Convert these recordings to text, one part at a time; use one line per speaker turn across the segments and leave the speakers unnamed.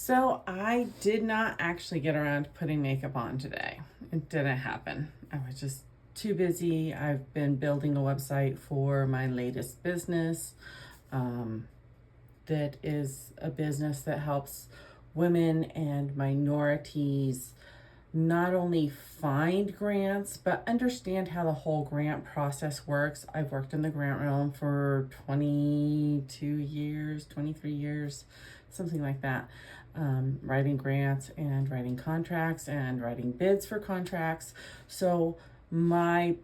So I did not actually get around to putting makeup on today. It didn't happen. I was just too busy. I've been building a website for my latest business. That is a business that helps women and minorities not only find grants, but understand how the whole grant process works. I've worked in the grant realm for 22 years, 23 years, something like that. Writing grants and writing contracts and writing bids for contracts. So my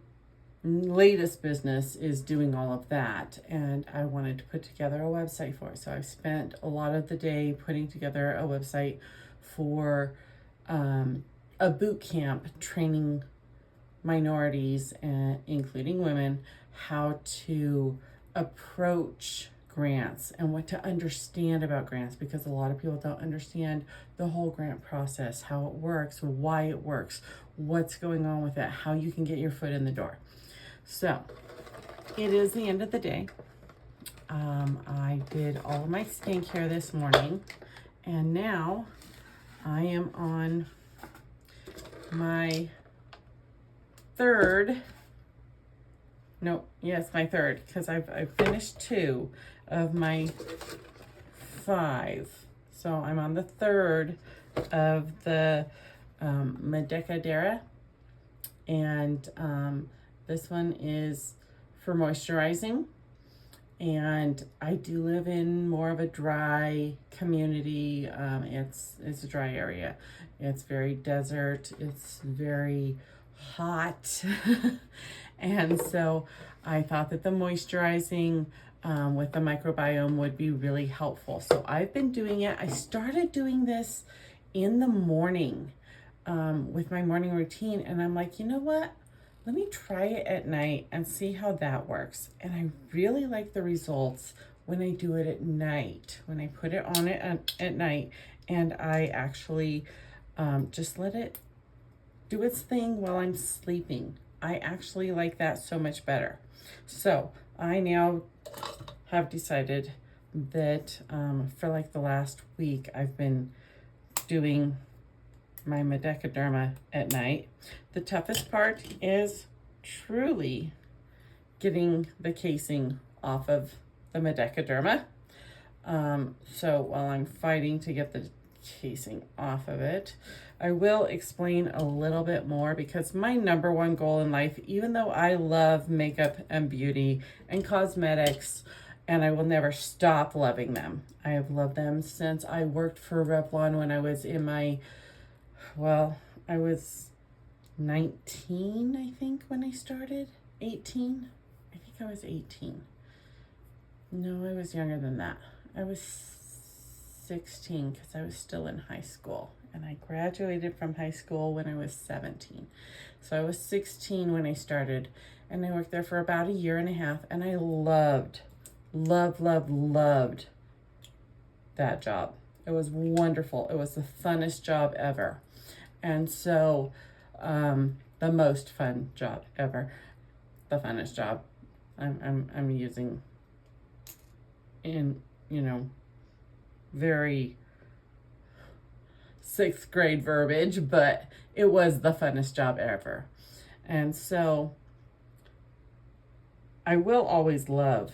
latest business is doing all of that, and I wanted to put together a website for it. So I spent a lot of the day putting together a website for a boot camp training minorities, including women, how to approach grants and what to understand about grants, because a lot of people don't understand the whole grant process, how it works, why it works, what's going on with it, how you can get your foot in the door. So it is the end of the day. I did all of my skincare this morning, and now I am on my third, my third, because I've finished 2 of my 5. So I'm on the third of the Medecadera, and this one is for moisturizing. And I do live in more of a dry community. It's a dry area. It's very desert. It's very hot. And so I thought that the moisturizing with the microbiome would be really helpful. So I've been doing it. I started doing this in the morning with my morning routine. And I'm like, you know what? Let me try it at night and see how that works. And I really like the results when I do it at night, when I put it on it at night, and I actually just let it do its thing while I'm sleeping. I actually like that so much better. So I now have decided that for like the last week, I've been doing my Medecaderma at night. The toughest part is truly getting the casing off of the Medecaderma. So while I'm fighting to get the casing off of it, I will explain a little bit more, because my number one goal in life, even though I love makeup and beauty and cosmetics, and I will never stop loving them. I have loved them since I worked for Revlon when I was in my I was 19, I think, when I started. 18? I think I was 18. No, I was younger than that. I was 16 because I was still in high school. And I graduated from high school when I was 17. So I was 16 when I started. And I worked there for about 1.5 years. And I loved that job. It was wonderful. It was the funnest job ever. And so, the most fun job ever, the funnest job. I'm using in, very 6th grade verbiage, but it was the funnest job ever. And so I will always love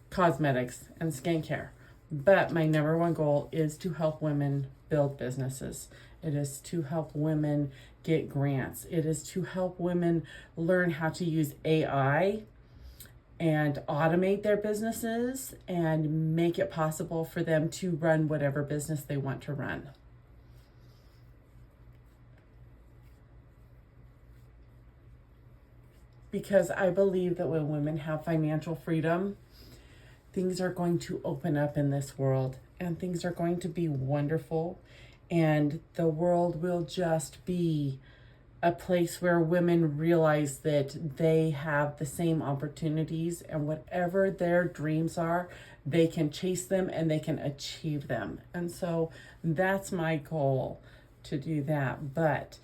cosmetics and skincare, but my number one goal is to help women build businesses. It is to help women get grants. It is to help women learn how to use AI and automate their businesses and make it possible for them to run whatever business they want to run. Because I believe that when women have financial freedom, things are going to open up in this world, and things are going to be wonderful, and the world will just be a place where women realize that they have the same opportunities, and whatever their dreams are, they can chase them and they can achieve them. And so that's my goal, to do that. But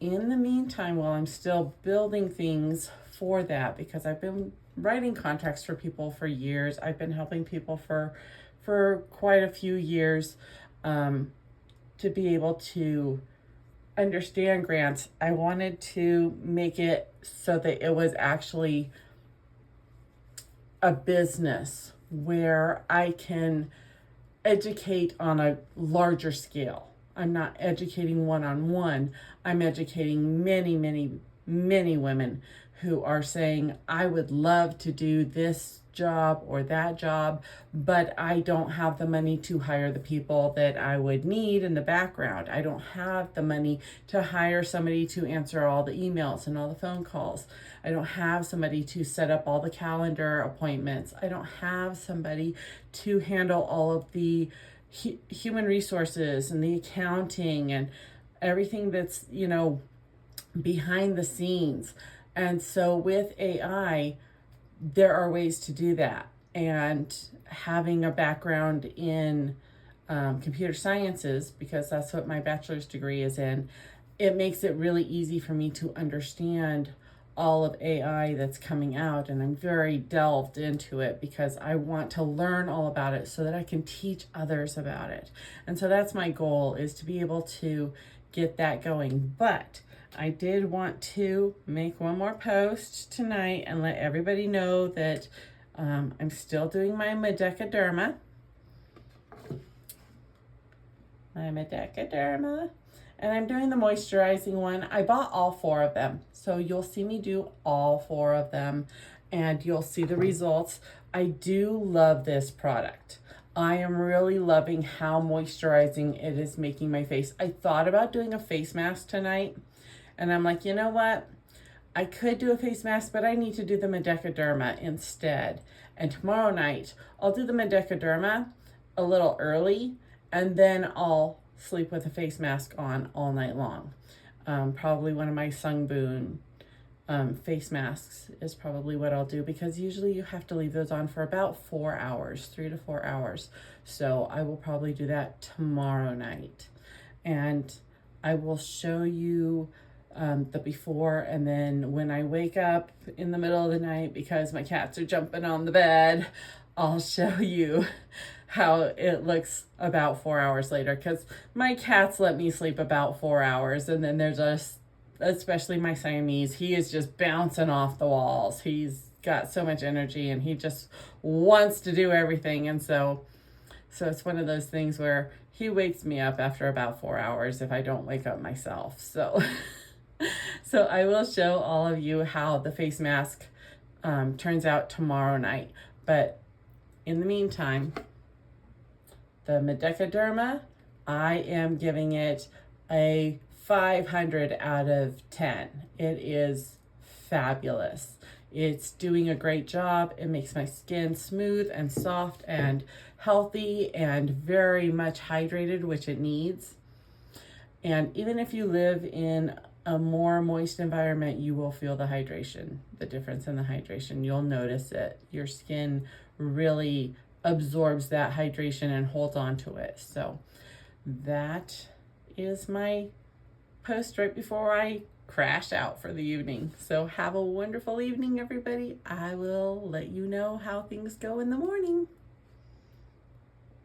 in the meantime, while I'm still building things for that, because I've been writing contracts for people for years, I've been helping people for for quite a few years to be able to understand grants. I wanted to make it so that it was actually a business where I can educate on a larger scale. I'm not educating one-on-one. I'm educating many, many, many women who are saying, I would love to do this job or that job, but I don't have the money to hire the people that I would need in the background. I don't have the money to hire somebody to answer all the emails and all the phone calls. I don't have somebody to set up all the calendar appointments. I don't have somebody to handle all of the human resources and the accounting and everything that's, behind the scenes. And so with AI, there are ways to do that. And having a background in computer sciences, because that's what my bachelor's degree is in, it makes it really easy for me to understand all of AI that's coming out. And I'm very delved into it because I want to learn all about it so that I can teach others about it. And so that's my goal, is to be able to get that going. But I did want to make one more post tonight and let everybody know that I'm still doing my Medecaderma. And I'm doing the moisturizing one. I bought all 4 of them. So you'll see me do all 4 of them and you'll see the results. I do love this product. I am really loving how moisturizing it is making my face. I thought about doing a face mask tonight. And I'm like, you know what? I could do a face mask, but I need to do the Medecaderma instead. And tomorrow night, I'll do the Medecaderma a little early, and then I'll sleep with a face mask on all night long. Probably one of my Sunboon face masks is probably what I'll do, because usually you have to leave those on for about 4 hours, 3 to 4 hours. So I will probably do that tomorrow night. And I will show you the before, and then when I wake up in the middle of the night because my cats are jumping on the bed, I'll show you how it looks about 4 hours later, because my cats let me sleep about 4 hours, and then there's just, especially my Siamese, he is just bouncing off the walls. He's got so much energy and he just wants to do everything. And so it's one of those things where he wakes me up after about 4 hours if I don't wake up myself. So so I will show all of you how the face mask turns out tomorrow night. But in the meantime, the Medecaderma, I am giving it a 500 out of 10. It is fabulous. It's doing a great job. It makes my skin smooth and soft and healthy and very much hydrated, which it needs. And even if you live in a more moist environment, you will feel the hydration, the difference in the hydration. You'll notice it. Your skin really absorbs that hydration and holds on to it. So that is my post right before I crash out for the evening. So have a wonderful evening, everybody. I will let you know how things go in the morning.